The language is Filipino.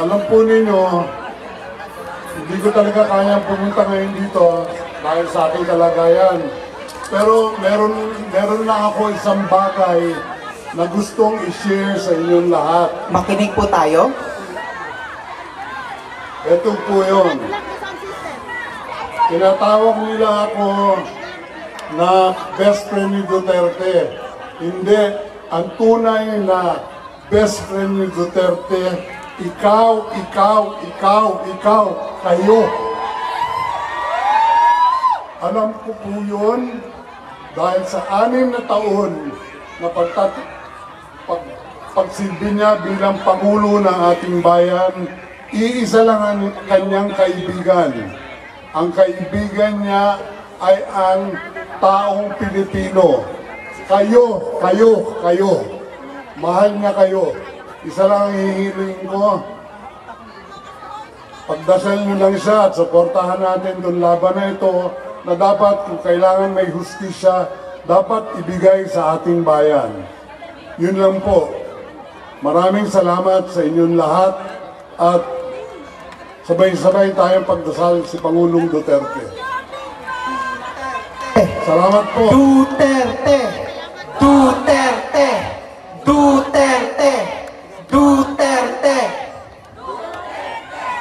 Alam po ninyo, hindi ko talaga kayang pumunta ngayon dito dahil sa aking kalagayan. Pero meron lang ako isang bagay na gustong i-share sa inyong lahat. Makinig po tayo. Ito po yun. Tinatawag nila ako na best friend ni Duterte. Hindi. Ang tunay na best friend ni Duterte, ikaw, kayo. Alam ko po yun dahil sa 6 na taon na pagsilbi niya bilang Pangulo ng ating bayan, iisa lang ang kanyang kaibigan. Ang kaibigan niya ay ang taong Pilipino. Kayo. Mahal niya kayo. Isa lang ang hihiling ko. Pagdasal niyo lang siya at suportahan natin itong laban na ito na dapat kung kailangan may hustisya, dapat ibigay sa ating bayan. Yun lang po. Maraming salamat sa inyong lahat at sabay-sabay tayong pagdasal si Pangulong Duterte. Salamat po. Duterte!